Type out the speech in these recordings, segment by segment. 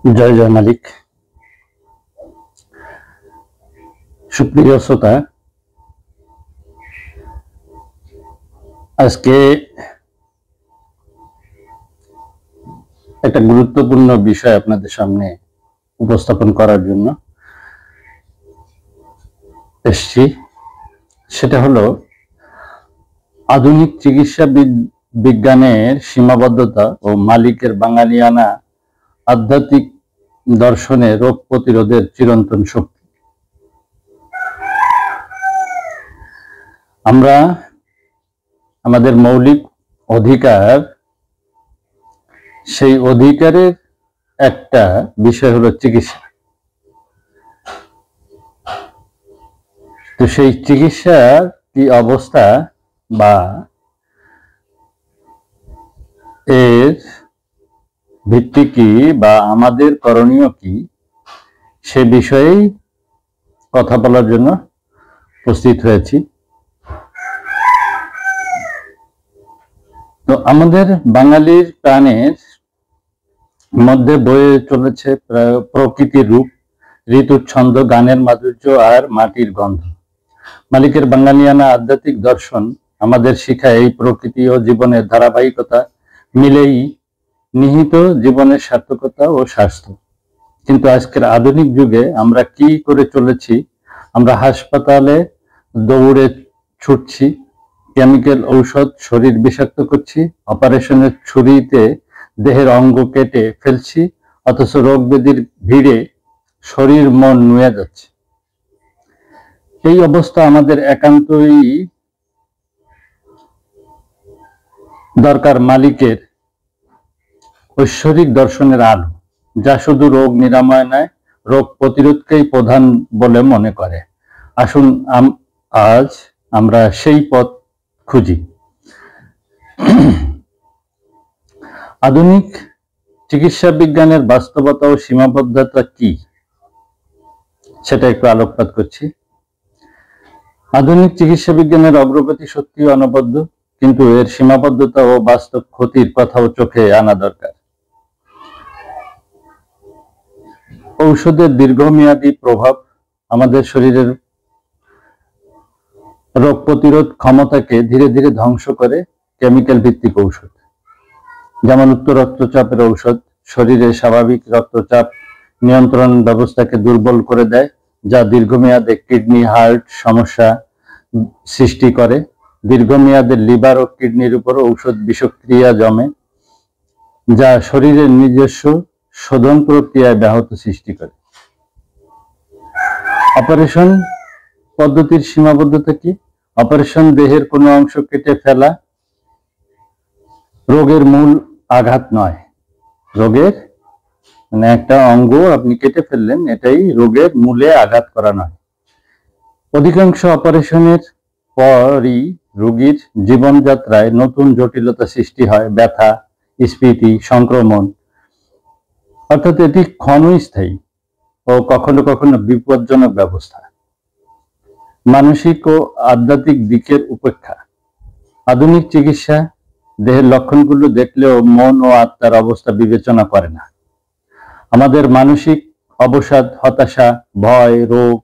জয় জয় মালিক। সুপ্রিয় শ্রোতা, আজকে একটা গুরুত্বপূর্ণ বিষয় আপনাদের সামনে উপস্থাপন করার জন্য এসছি। সেটা হলো আধুনিক চিকিৎসা বিজ্ঞানের সীমাবদ্ধতা ও মালিকের বাঙালিয়ানা আধ্যাত্মিক দর্শনে রোগ প্রতিরোধের চিরন্তন শক্তি। আমরা আমাদের মৌলিক অধিকার, সেই অধিকারের একটা বিষয় হলো চিকিৎসা। তো সেই চিকিৎসার কি অবস্থা বা এর ভিত্তি কি বা আমাদের করণীয় কি, সে বিষয়েই কথা বলার জন্য উপস্থিত হয়েছি। তো আমাদের বাঙালির প্রাণের মধ্যে বয়ে চলেছে প্রকৃতির রূপ, ঋতুর ছন্দ, গানের মাধুর্য আর মাটির গন্ধ। মালিকের বাঙালিয়ানা আধ্যাত্মিক দর্শন আমাদের শিখায় এই প্রকৃতি ও জীবনের ধারাবাহিকতা মিলেই নিহিত জীবনের সার্থকতা ও স্বাস্থ্য। কিন্তু আজকের আধুনিক যুগে আমরা কি করে চলেছি? আমরা হাসপাতালে দৌড়ে ছুটছি, কেমিক্যাল ঔষধ শরীর বিষাক্ত করছি, অপারেশনের ছুরিতে দেহের অঙ্গ কেটে ফেলছি, অথচ রোগ ব্যাধির ভিড়ে শরীর মন নুয়ে যাচ্ছে। এই অবস্থা আমাদের একান্তই দরকার মালিকের ঐশ্বরিক দর্শনের আলো, যা শুধু রোগ নিরাময় নয়, রোগ প্রতিরোধকেই প্রধান বলে মনে করে। আসুন আজ আমরা সেই পথ খুঁজি। আধুনিক চিকিৎসা বিজ্ঞানের বাস্তবতা ও সীমাবদ্ধতা কি, সেটা একটু আলোকপাত করছি। আধুনিক চিকিৎসা বিজ্ঞানের অগ্রগতি সত্যিই অনবদ্য, কিন্তু এর সীমাবদ্ধতা ও বাস্তব ক্ষতির কথাও চোখে আনা দরকার। ঔষধের দীর্ঘমেয়াদী প্রভাব আমাদের শরীরের রোগ প্রতিরোধ ক্ষমতাকে ধীরে ধীরে ধ্বংস করে। কেমিক্যাল ভিত্তিক ঔষধ, যেমন উচ্চ রক্তচাপের ঔষধ, শরীরে স্বাভাবিক রক্তচাপ নিয়ন্ত্রণ ব্যবস্থাকে দুর্বল করে দেয়, যা দীর্ঘমেয়াদে কিডনি হার্ট সমস্যা সৃষ্টি করে। দীর্ঘমেয়াদে লিভার ও কিডনির উপর ঔষধ বিষক্রিয়া জমে, যা শরীরের নিজস্ব শোধন প্রক্রিয়ায় ব্যাহত সৃষ্টি করে। অপারেশন পদ্ধতির সীমাবদ্ধতা কি? অপারেশন দেহের কোনো অংশ কেটে ফেলা রোগের মূল আঘাত নয়। রোগের মানে একটা অঙ্গ আপনি কেটে ফেললেন, এটাই রোগের মূলে আঘাত করা নয়। অধিকাংশ অপারেশনের পরই রোগীর জীবনযাত্রায় নতুন জটিলতা সৃষ্টি হয়, ব্যথা, স্ফীতি, সংক্রমণ। অর্থাৎ এটি ক্ষণস্থায়ী ও কখনো কখনো বিপজ্জনক ব্যবস্থা। মানসিক ও আধ্যাত্মিক দিকের উপেক্ষা। আধুনিক চিকিৎসা দেহের লক্ষণগুলো দেখলেও মন ও আত্মার অবস্থা বিবেচনা করে না। আমাদের মানসিক অবসাদ, হতাশা, ভয়, রোগ,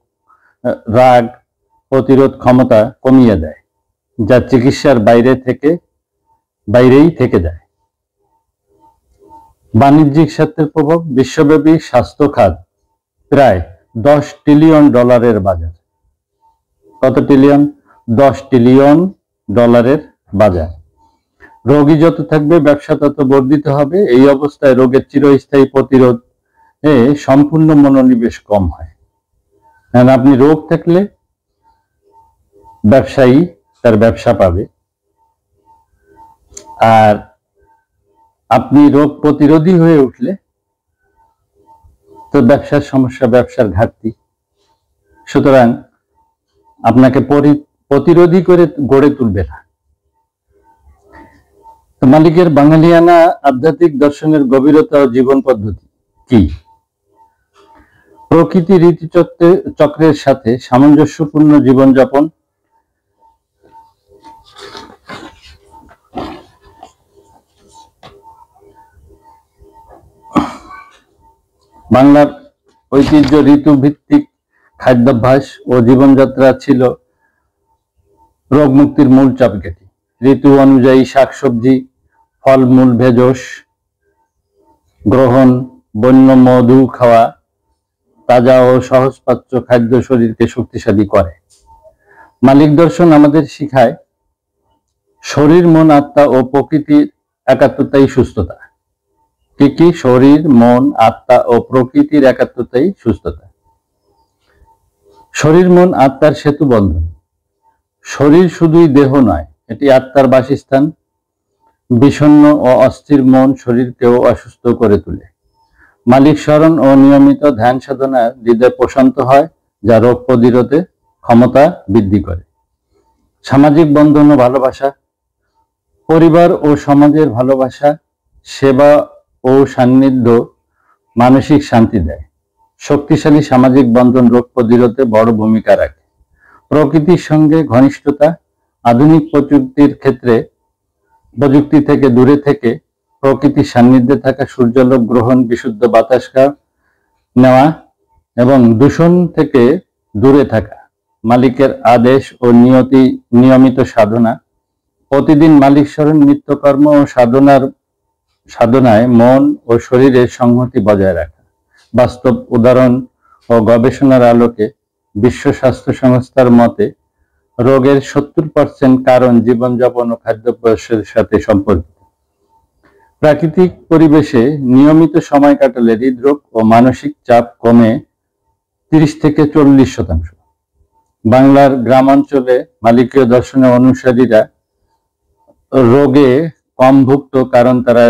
রাগ প্রতিরোধ ক্ষমতা কমিয়ে দেয়, যা চিকিৎসার বাইরেই থেকে যায়। বাণিজ্যিক স্বার্থের প্রভাব। বিশ্বব্যাপী স্বাস্থ্য খাত প্রায় $10 ট্রিলিয়ন বাজার। কত ট্রিলিয়ন? $10 ট্রিলিয়ন বাজার। রোগী যত থাকবে, ব্যবসা তত বর্ধিত হবে। এই অবস্থায় রোগের চিরস্থায়ী প্রতিরোধে সম্পূর্ণ মনোনিবেশ কম হয়। কারণ আপনি রোগ থাকলে ব্যবসায়ী তার ব্যবসা পাবে, আর আপনি রোগ প্রতিরোধী হয়ে উঠলে তো ব্যবসার সমস্যা, ব্যবসার ঘাটতি। সুতরাং আপনাকে প্রতিরোধী করে গড়ে তুলবে না। তো মালিকের বাঙালিয়ানা আধ্যাত্মিক দর্শনের গভীরতা ও জীবন পদ্ধতি কি? প্রকৃতি ঋতুচক্রের সাথে সামঞ্জস্যপূর্ণ জীবনযাপন, বাংলার ঐতিহ্য ঋতুভিত্তিক খাদ্যাভ্যাস ও জীবনযাত্রা ছিল রোগ মুক্তির মূল চাবিকাঠি। ঋতু অনুযায়ী শাকসবজি, ফলমূল, ভেষজ গ্রহণ, বন্য মধু খাওয়া, তাজা ও সহজপাচ্য খাদ্য শরীরকে শক্তিশালী করে। মালিক দর্শন আমাদের শিখায় শরীর, মন, আত্মা ও প্রকৃতির একাত্মতাই সুস্থতা। কি? শরীর, মন, আত্মা ও প্রকৃতির একাত্মতাই সুস্থতা। শরীর, মন, আত্মার সেতু বন্ধন। শরীর শুধুই দেহ নয়, এটি আত্মার বাসস্থান। বিষণ্ণ ও অস্থির মন শরীরকেও অসুস্থ করে তোলে। মালিক স্মরণ ও নিয়মিত ধ্যান সাধনা হৃদয় প্রশান্ত হয়, যা রোগ প্রতিরোধে ক্ষমতা বৃদ্ধি করে। সামাজিক বন্ধন ও ভালোবাসা। পরিবার ও সমাজের ভালোবাসা, সেবা ও সান্নিধ্য মানসিক শান্তি দেয়। শক্তিশালী সামাজিক বন্ধন রোগ প্রতিরোধে বড় ভূমিকা রাখে। প্রকৃতির সঙ্গে ঘনিষ্ঠতা। আধুনিক প্রযুক্তি থেকে দূরে থেকে প্রকৃতির সান্নিধ্যে থাকা, সূর্যালোক গ্রহণ, বিশুদ্ধ বাতাস নেওয়া এবং দূষণ থেকে দূরে থাকা। মালিকের আদেশ ও নিয়মিত সাধনা। প্রতিদিন মালিক স্মরণ, নিত্যকর্ম ও সাধনায় মন ও শরীরের সংহতি বজায় রাখা। বাস্তব উদাহরণ ও গবেষণার আলোকে বিশ্ব স্বাস্থ্য সংস্থার মতে রোগের 70% কারণ জীবনযাপন ও খাদ্যাভ্যাসের সাথে সম্পর্কিত। প্রাকৃতিক পরিবেশে নিয়মিত সময় কাটালে হৃদরোগ ও মানসিক চাপ কমে 30 থেকে 40%। বাংলার গ্রামাঞ্চলে মালিকীয় দর্শনের অনুসারীরা রোগে কম ভুগত, কারণ তারা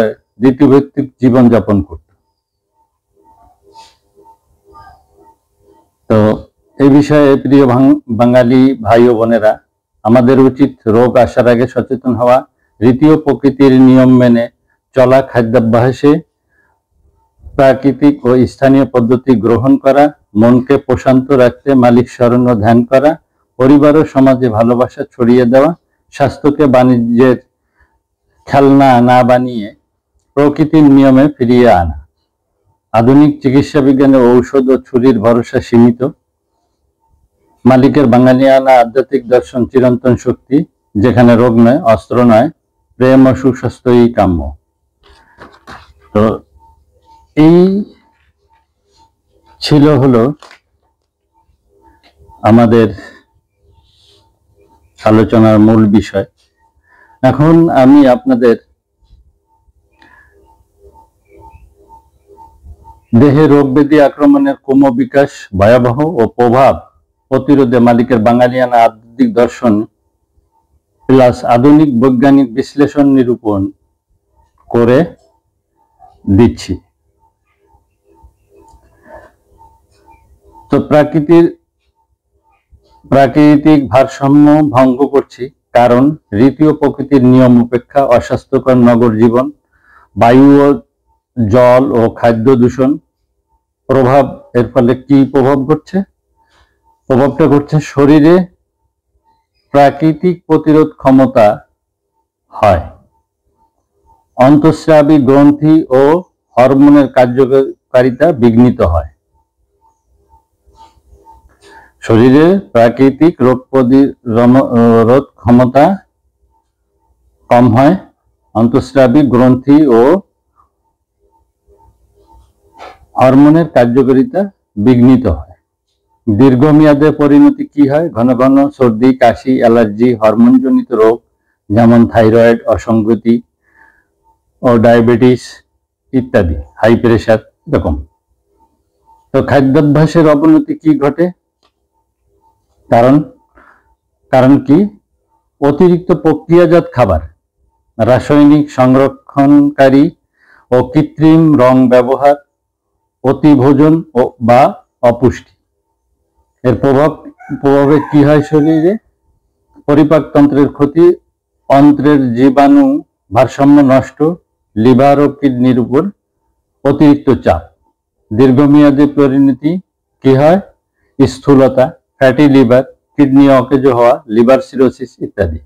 ঋতুভিত্তিক জীবনযাপন করত। তো এই বিষয়ে প্রিয় বাঙালি ভাই ও বোনেরা, আমাদের উচিত রোগ আসার আগে সচেতন হওয়া, ঋতু ও প্রকৃতির নিয়ম মেনে চলা, খাদ্যাভ্যাসে প্রাকৃতিক ও স্থানীয় পদ্ধতি গ্রহণ করা, মনকে প্রশান্ত রাখতে মালিক স্মরণ ও ধ্যান করা, পরিবার ও সমাজে ভালোবাসা ছড়িয়ে দেওয়া, স্বাস্থ্যকে বাণিজ্যের খেলনা না বানিয়ে প্রকৃতির নিয়মে ফিরিয়ে আনা। আধুনিক চিকিৎসা বিজ্ঞানে ঔষধ ও ছুরির ভরসা সীমিত। মালিকের বাঙালিয়ানা আধ্যাত্মিক দর্শন চিরন্তন শক্তি, যেখানে রোগ নয়, অস্ত্র নয়, প্রেম ও সুস্বাস্থ্যই কাম্য। তো এই ছিল হলো আমাদের আলোচনার মূল বিষয়। এখন আমি আপনাদের দেহে রোগ ব্যাধি আক্রমণের ক্রমবিকাশ, ভয়াবহ ও প্রভাব প্রতিরোধে মালিকের বাঙালিয়ানা আধ্যাত্মিক দর্শন প্লাস আধুনিক বৈজ্ঞানিক বিশ্লেষণ নিরূপণ করে দিচ্ছি। তো প্রাকৃতিক ভারসাম্য ভঙ্গ করছি, কারণ ঋতু ও প্রকৃতির নিয়ম উপেক্ষা, অস্বাস্থ্যকর নগর জীবন, বায়ু ও জল ও খাদ্য দূষণ প্রভাব। এর ফলে কি প্রভাব ঘটছে? প্রভাবটা ঘটছে শরীরে প্রাকৃতিক প্রতিরোধ ক্ষমতা হয়, অন্তঃস্রাবী গ্রন্থি ও হরমোনের কার্যকারিতা বিঘ্নিত হয়। শরীরে প্রাকৃতিক রোগ প্রতিরোধ ক্ষমতা কম হয়, অন্তঃস্রাবী গ্রন্থি ও হরমোনের কার্যকারিতা বিঘ্নিত হয়। দীর্ঘমেয়াদে পরিণতি কি হয়? ঘন ঘন সর্দি, কাশি, অ্যালার্জি, হরমোনজনিত রোগ যেমন থাইরয়েড, অসঙ্গতি ও ডায়াবেটিস ইত্যাদি, হাই প্রেশার, এরকম। তো খাদ্যাভ্যাসের অবনতি কি ঘটে? কারণ কি? অতিরিক্ত প্রক্রিয়াজাত খাবার, রাসায়নিক সংরক্ষণকারী ও কৃত্রিম রং ব্যবহার, অতিভোজন বা অপুষ্টি। এর প্রভাবে কি হয়? শরীরে পরিপাকতন্ত্রের ক্ষতি, অন্ত্রের জীবাণু ভারসাম্য নষ্ট, লিভার ও কিডনির উপর অতিরিক্ত চাপ। দীর্ঘমেয়াদী পরিণতি কি হয়? স্থূলতা, ফ্যাটি লিভার, কিডনি অকেজ হওয়া, লিভার সিরোসিস ইত্যাদি।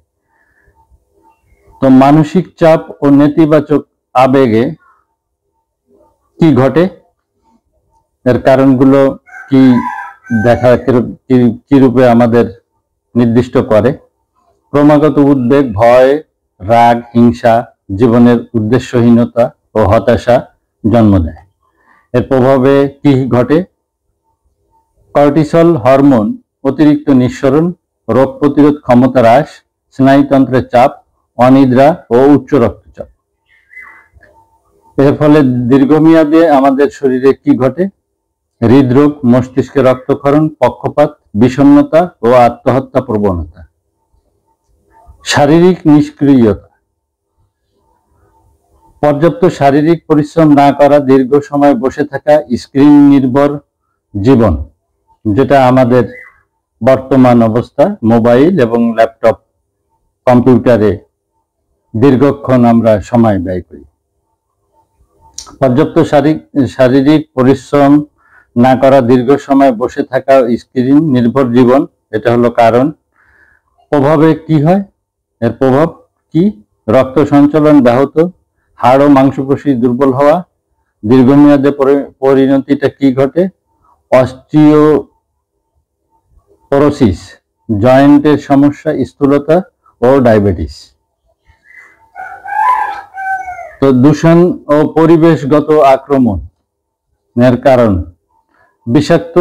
তো মানসিক চাপ ও নেতিবাচক আবেগে কি ঘটে? এর কারণগুলো কি দেখা কি রূপে আমাদের নির্দিষ্ট করে? ক্রমাগত উদ্বেগ, ভয়, রাগ, হিংসা জীবনের উদ্দেশ্যহীনতা ও হতাশা জন্ম দেয়। এর প্রভাবে কি ঘটে? কর্টিসল হরমোন অতিরিক্ত নিঃসরণ, রোগ প্রতিরোধ ক্ষমতা হ্রাস, স্নায়ুতন্ত্রের চাপ, অনিদ্রা ও উচ্চ রক্তচাপ। এর ফলে দীর্ঘমেয়াদে আমাদের শরীরে কি ঘটে? হৃদরোগ, মস্তিষ্কে রক্তক্ষরণ, পক্ষপাত, বিষণ্ণতা ও আত্মহত্যা প্রবণতা। শারীরিক নিষ্ক্রিয়তা, পর্যাপ্ত শারীরিক পরিশ্রম না করা, দীর্ঘ সময় বসে থাকা, স্ক্রিন নির্ভর জীবন, যেটা আমাদের বর্তমান অবস্থা, মোবাইল এবং ল্যাপটপ, কম্পিউটারে দীর্ঘক্ষণ আমরা সময় ব্যয় করি। পর্যাপ্ত শারীরিক পরিশ্রম না করা, দীর্ঘ সময় বসে থাকা, স্ক্রিন নির্ভর জীবন, এটা হলো কারণ। প্রভাবে কি হয়? এর প্রভাব কি? রক্ত সঞ্চালন ব্যাহত, হাড় ও মাংসপেশি দুর্বল হওয়া। দীর্ঘমেয়াদে পরিণতিটা কি ঘটে? অস্টিওপোরোসিস, জয়েন্টের সমস্যা, স্থূলতা ও ডায়াবেটিস। তো দূষণ ও পরিবেশগত আক্রমণ এর কারণ: বিষাক্ত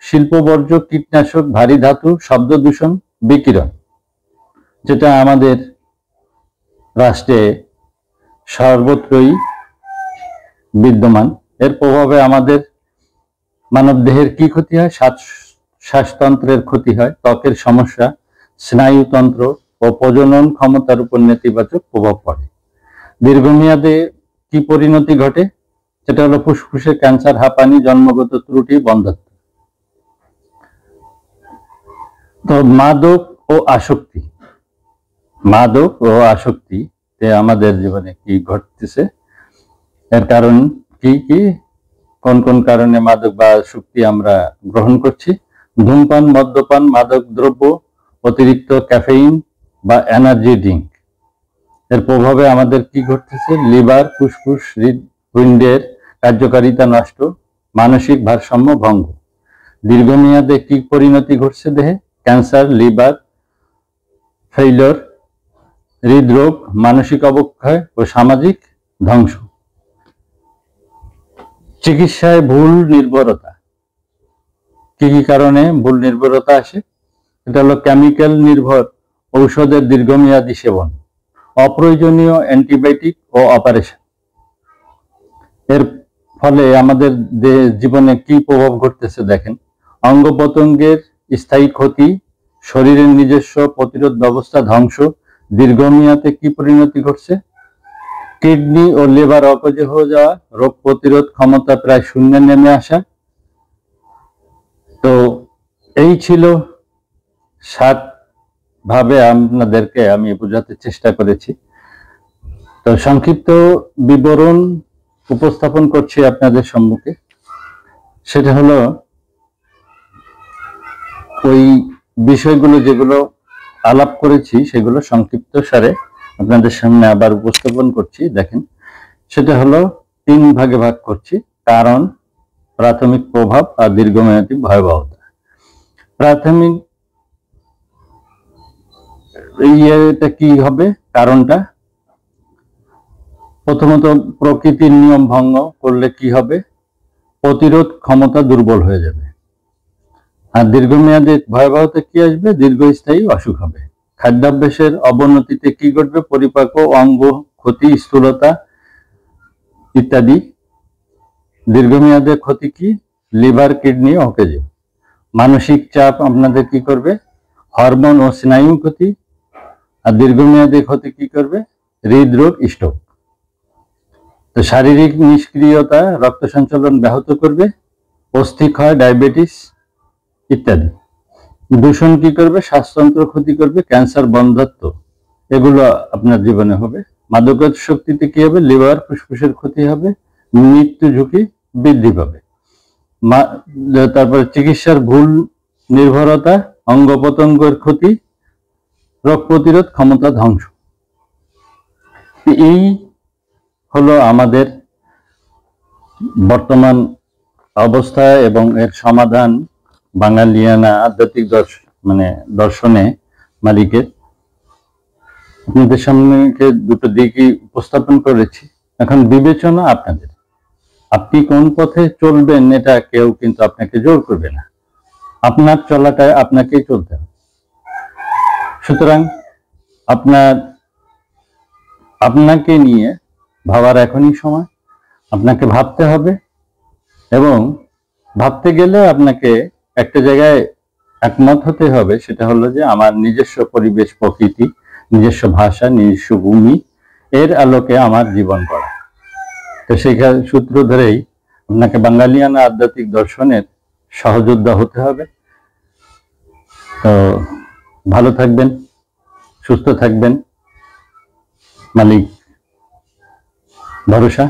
শিল্পবর্জ্য, কীটনাশক, ভারী ধাতু, শব্দ দূষণ, বিকিরণ, যেটা আমাদের রাষ্ট্রে সর্বত্রই বিদ্যমান। এর প্রভাবে আমাদের মানবদেহের কি ক্ষতি হয়? শ্বাসতন্ত্রের ক্ষতি হয়, ত্বকের সমস্যা, স্নায়ুতন্ত্র ও প্রজনন ক্ষমতার উপর নেতিবাচক প্রভাব পড়ে। দীর্ঘমেয়াদে কি পরিণতি ঘটে? সেটা হলো ফুসফুসে ক্যান্সার, হাঁপানি, জন্মগত ত্রুটি, বন্ধ্যাত্ব। তো মাদক ও আসক্তি, মাদক ও আসক্তিতে আমাদের জীবনে কি ঘটতেছে? এর কারণ কি কি? কোন কোন কারণে মাদক বা আসক্তি আমরা গ্রহণ করছি? ধূমপান, মদ্যপান, মাদক দ্রব্য, অতিরিক্ত ক্যাফেইন বা এনার্জি ড্রিঙ্ক। এর প্রভাবে আমাদের কি ঘটতেছে? লিভার, ফুসফুস, হৃদপিণ্ডের কার্যকারিতা নষ্ট, মানসিক ভারসাম্য ভঙ্গ। দীর্ঘমেয়াদে কি পরিণতি ঘটছে দেহে? ক্যান্সার, লিভার ফেইলিওর, হৃদরোগ, মানসিক অবক্ষয় ও সামাজিক ধ্বংস। চিকিৎসায় ভুল নির্ভরতা, কি কি কারণে ভুল নির্ভরতা আসে? এটা হলো কেমিক্যাল নির্ভর ঔষধের দীর্ঘমেয়াদী সেবন, অপ্রয়োজনীয় অ্যান্টিবায়োটিক ও অপারেশন। এর ফলে আমাদের জীবনে কি প্রভাব ঘটতেছে দেখেন: অঙ্গ প্রত্যঙ্গের স্থায়ী ক্ষতি, শরীরের নিজস্ব প্রতিরোধ ব্যবস্থা ধ্বংস। দীর্ঘমেয়াদে কি পরিণতি ঘটছে? কিডনি ও লিভার অকেজো হয়ে যাওয়া, রোগ প্রতিরোধ ক্ষমতা প্রায় শূন্যে নেমে আসা। তো এই ছিল 7 ভাবে আপনাদেরকে আমি বোঝাতে চেষ্টা করেছি। তো সংক্ষিপ্ত বিবরণ উপস্থাপন করছি আপনাদের সম্মুখে। সেটা হলো ওই বিষয়গুলো যেগুলো আলাপ করেছি সেগুলো সংক্ষিপ্ত সারে আপনাদের সামনে আবার উপস্থাপন করছি। দেখেন, সেটা হলো 3 ভাগে ভাগ করছি: কারণ, প্রাথমিক প্রভাব আর দীর্ঘমেয়াদী ভয়াবহতা। প্রাথমিক এটা কি হবে? কারণটা, প্রথমত প্রকৃতির নিয়ম ভঙ্গ করলে কি হবে? প্রতিরোধ ক্ষমতা দুর্বল হয়ে যাবে। আর দীর্ঘমেয়াদী ভয়াবহতা কি আসবে? দীর্ঘস্থায়ী অসুখ হবে। খাদ্যাভ্যাসের অবনতিতে কি ঘটবে? পরিপাক অঙ্গ ক্ষতি, স্থূলতা ইত্যাদি। দীর্ঘমেয়াদে ক্ষতি কি? লিভার, কিডনি অকেজো। মানসিক চাপ আপনাদের কি করবে? হরমোন ও স্নায়ু ক্ষতি। আর দীর্ঘমেয়াদী ক্ষতি কি করবে? হৃদরোগ, স্ট্রোক। তো শারীরিক নিষ্ক্রিয়তা রক্ত সঞ্চালন ব্যাহত করবে, অস্থিক্ষয়, ডায়াবেটিস ইত্যাদি। দূষণ কি করবে? শ্বাসতন্ত্র ক্ষতি করবে, ক্যান্সার, বন্ধ্যাত্ব এগুলো আপনার জীবনে হবে। মাদকাসক্তিতে কি হবে? লিভার, ফুসফুসের ক্ষতি হবে, মৃত্যু ঝুঁকি বৃদ্ধি পাবে। তারপরে চিকিৎসার ভুল নির্ভরতা, অঙ্গ প্রত্যঙ্গের ক্ষতি, রোগ প্রতিরোধ ক্ষমতা ধ্বংস। এই হলো আমাদের বর্তমান অবস্থা এবং এর সমাধান বাঙালিয়ানা আধ্যাত্মিক দর্শনে মালিকের আপনাদের সামনে দুটো দিকই উপস্থাপন করেছি। এখন বিবেচনা আপনাদের, আপনি কোন পথে চলবেন এটা কেউ কিন্তু আপনাকে জোর করবে না, আপনার চলাটা আপনাকেই চলতে হবে। সুতরাং আপনাকে নিয়ে ভাবার এখনই সময়, আপনাকে ভাবতে হবে এবং ভাবতে গেলে আপনাকে একটা জায়গায় একমত হতে হবে, সেটা হলো যে আমার নিজস্ব পরিবেশ, প্রকৃতি, নিজস্ব ভাষা, নিজস্ব ভূমি, এর আলোকে আমার জীবন করা। তো সেই সূত্র ধরেই আপনাকে বাঙালিয়ানা আধ্যাত্মিক দর্শনের সহযোদ্ধা হতে হবে। তো ভালো থাকবেন, সুস্থ থাকবেন, মালিক ভরসা।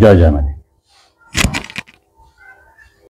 জয় জয় মালিক।